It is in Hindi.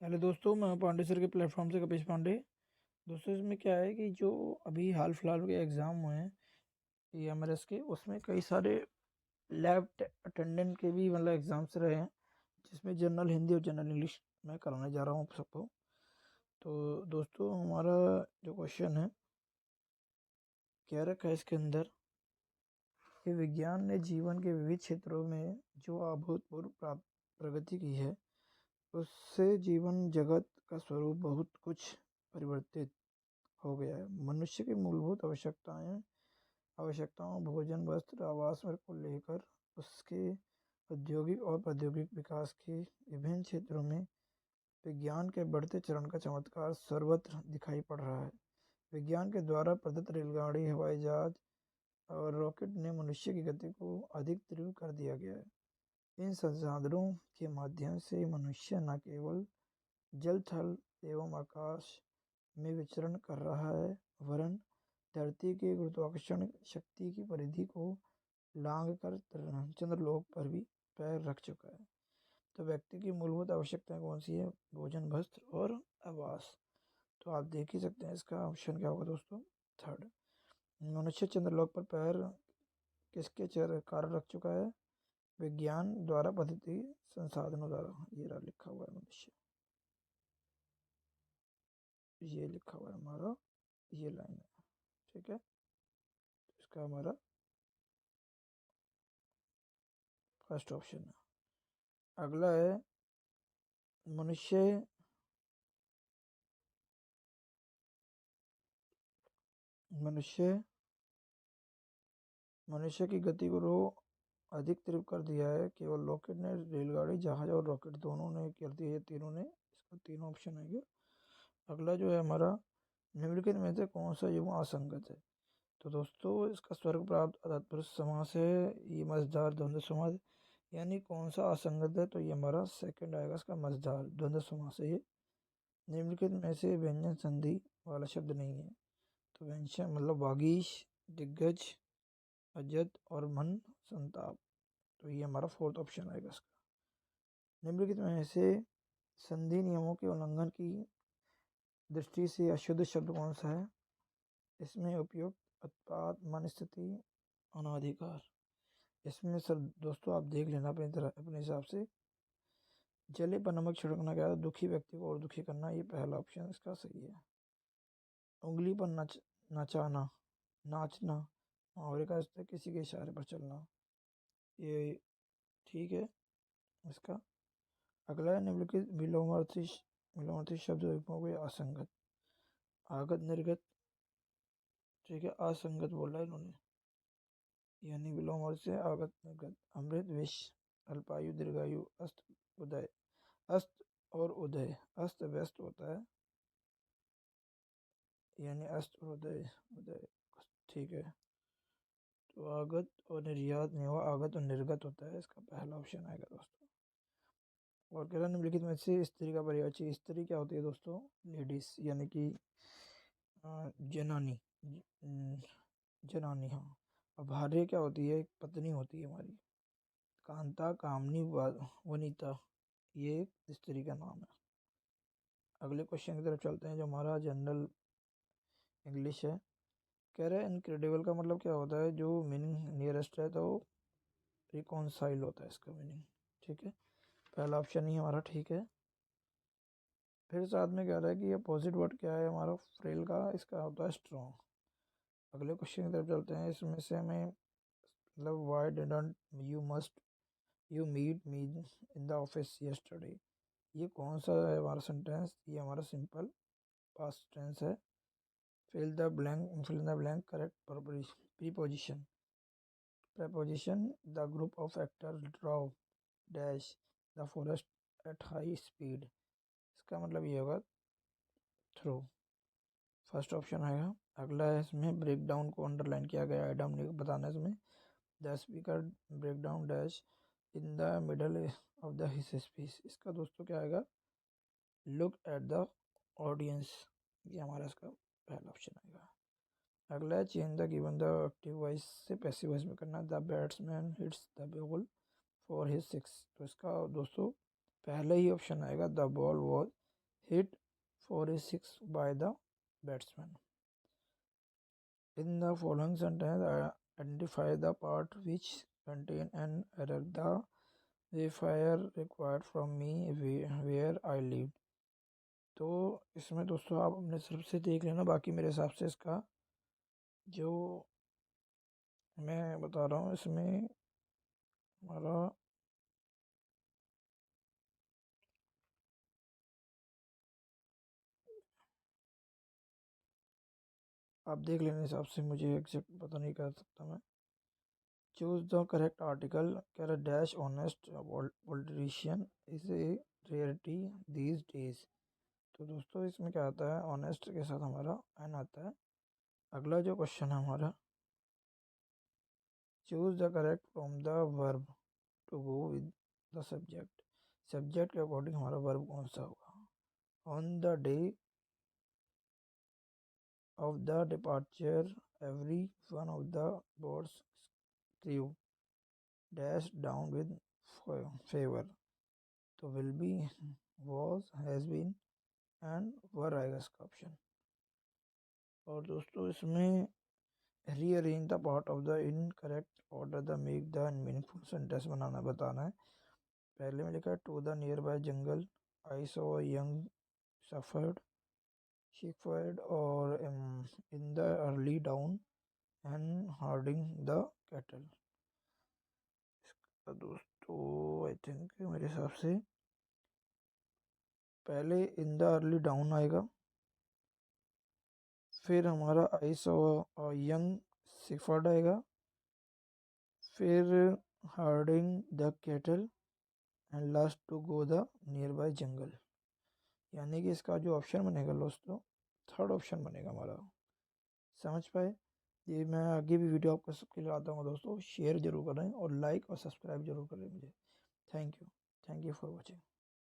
हेलो दोस्तों, मैं पांडे सर के प्लेटफॉर्म से कपिश पांडे। दोस्तों, इसमें क्या है कि जो अभी हाल फिलहाल के एग्ज़ाम हुए हैं एमआरएस के, उसमें कई सारे लैब अटेंडेंट के भी मतलब एग्ज़ाम्स रहे हैं, जिसमें जनरल हिंदी और जनरल इंग्लिश मैं कराने जा रहा हूँ आप सबको। तो दोस्तों, हमारा जो क्वेश्चन है, कह रखा है इसके अंदर कि विज्ञान ने जीवन के विविध क्षेत्रों में जो अभूतपूर्व प्रगति की है, उससे जीवन जगत का स्वरूप बहुत कुछ परिवर्तित हो गया है। मनुष्य की मूलभूत आवश्यकताओं भोजन, वस्त्र, आवास को लेकर उसके औद्योगिक और प्रौद्योगिक विकास के विभिन्न क्षेत्रों में विज्ञान के बढ़ते चरण का चमत्कार सर्वत्र दिखाई पड़ रहा है। विज्ञान के द्वारा प्रदत्त रेलगाड़ी, हवाई जहाज और रॉकेट ने मनुष्य की गति को अधिक तीव्र कर दिया गया है। इन संसाधनों के माध्यम से मनुष्य न केवल जल, थल एवं आकाश में विचरण कर रहा है, वरन धरती के गुरुत्वाकर्षण शक्ति की परिधि को लांघ कर चंद्रलोक पर भी पैर रख चुका है। तो व्यक्ति की मूलभूत आवश्यकताएं कौन सी है? भोजन, वस्त्र और आवास। तो आप देख ही सकते हैं इसका ऑप्शन क्या होगा दोस्तों, थर्ड। मनुष्य चंद्रलोक पर पैर किसके कारण रख चुका है? विज्ञान द्वारा पद्धति संसाधनों द्वारा। ये रहा लिखा हुआ है मनुष्य, ये लिखा हुआ है हमारा, ये लाइन है, ठीक है। इसका हमारा फर्स्ट ऑप्शन है। अगला है मनुष्य मनुष्य मनुष्य की गति को अधिक तीव्र कर दिया है। केवल रॉकेट ने, रेलगाड़ी, जहाज और रॉकेट दोनों ने कर दिया है, तीनों ने। इसका तीनों ऑप्शन है क्या। अगला जो है हमारा, निम्नलिखित में से कौन सा युग्म असंगत है? तो दोस्तों, इसका स्वर्ग प्राप्त तत्पुरुष समास है, ये मजेदार द्वंद्व समास। यानी कौन सा असंगत है? तो ये हमारा सेकंड आएगा, इसका मजेदार द्वंद्व समास है ये। निम्नलिखित में से व्यंजन संधि वाला शब्द नहीं है। तो व्यंजन मतलब वागीश, दिग्गज, अजद और मन संताप। तो ये हमारा फोर्थ ऑप्शन आएगा इसका। निम्नलिखित में से संधि नियमों के उल्लंघन की दृष्टि से अशुद्ध शब्द कौन सा है? इसमें उपयुक्त उत्पाद, मन, स्थिति, अनाधिकार। इसमें सर दोस्तों आप देख लेना अपने हिसाब से। जले पर नमक छिड़कना क्या है? दुखी व्यक्ति को और दुखी करना, ये पहला ऑप्शन इसका सही है। उंगली पर नचाना, नाचना, मुहावरे का इस्तेमाल, किसी के इशारे पर चलना, ये ठीक है इसका। अगला है निम्नलिखित विलोमार्थी शब्द हो गए असंगत। आगत, निर्गत, ठीक है, असंगत बोला है इन्होंने, यानी विलोमार्थी से आगत निर्गत। अमृत, विष, अल्पायु, दीर्घायु, अस्त, उदय। अस्त और उदय, अस्त व्यस्त होता है, यानी अस्त और उदय, उदय, ठीक है। तो आगत और निर्यात नहीं हुआ, आगत और निर्गत होता है, इसका पहला ऑप्शन आएगा दोस्तों। और कह रहा निम्नलिखित में से स्त्री का पर्यायवाची। स्त्री क्या होती है दोस्तों? लेडीज, यानी कि जनानी, जनानी, हाँ। और भार्य क्या होती है? एक पत्नी होती है हमारी। कांता, कामनी, वनिता, ये एक स्त्री का नाम है। अगले क्वेश्चन की तरफ चलते हैं, जो हमारा जनरल इंग्लिश है। कह रहे हैं इनक्रेडिबल का मतलब क्या होता है? जो मीनिंग नियरेस्ट है, तो रिकॉन्साइल होता है इसका मीनिंग, ठीक है। पहला ऑप्शन ही हमारा ठीक है। फिर साथ में कह रहा है कि अपोजिट वर्ड क्या है हमारा फ्रेल का? इसका होता है स्ट्रॉन्ग। अगले क्वेश्चन की तरफ चलते हैं। इसमें से हमें मतलब why didn't you meet me in the office yesterday, ये कौन सा है हमारा सेंटेंस? ये हमारा सिंपल पास्ट टेंस है। Fill in the blank correct preposition. preposition, the group of actors drove dash the forest at high speed, इसका मतलब ये होगा थ्रू, फर्स्ट ऑप्शन आएगा। अगला है इसमें ब्रेक डाउन को अंडरलाइन किया गया आइटम ने बताना है इसमें। The speaker break down dash in the middle of the his speech, इसका दोस्तों क्या आएगा? लुक एट द ऑडियंस, ये हमारा इसका पहला ऑप्शन आएगा। अगला है change the given the active voice से पैसिव वॉइस में करना। The batsman hits the ball for his six, तो इसका दोस्तों पहले ही ऑप्शन आएगा, the ball was hit for a 6 by the batsman. In the following sentence, identify the part which contain an error. The verifier required from me where I lived. तो इसमें दोस्तों आप अपने तरफ से देख लेना, बाकी मेरे हिसाब से इसका जो मैं बता रहा हूँ इसमें हमारा आप देख लेने हिसाब से, मुझे एग्जैक्ट पता नहीं कर सकता मैं। Choose the correct article. कह रहा dash honest politician is a rarity these days. तो दोस्तों इसमें क्या आता है, ऑनेस्ट के साथ हमारा एन आता है। अगला जो क्वेश्चन है हमारा, choose the correct from the verb to go with the subject. Subject के अकॉर्डिंग हमारा वर्ब कौन सा होगा। On the day of the departure, every one of the boat's crew dashed down with favor. तो will be, was, has been and were आएगा इसका ऑप्शन। और दोस्तों इसमें rearrange the part of the incorrect order the make the meaningful sentence बताना है। पहले में लिखा है to the nearby jungle I saw young shepherd or in the early dawn and herding the cattle। इसका दोस्तों आई थिंक मेरे हिसाब से पहले इन द अर्ली डाउन आएगा, फिर हमारा आई सॉ यंग शेफर्ड आएगा, फिर herding the cattle and last to go the nearby jungle. यानी कि इसका जो ऑप्शन बनेगा दोस्तों, थर्ड ऑप्शन बनेगा हमारा। समझ पाए। ये मैं आगे भी वीडियो आपको सबके लिए आता हूँ दोस्तों, शेयर जरूर करें और लाइक और सब्सक्राइब जरूर करें मुझे। Thank you for watching.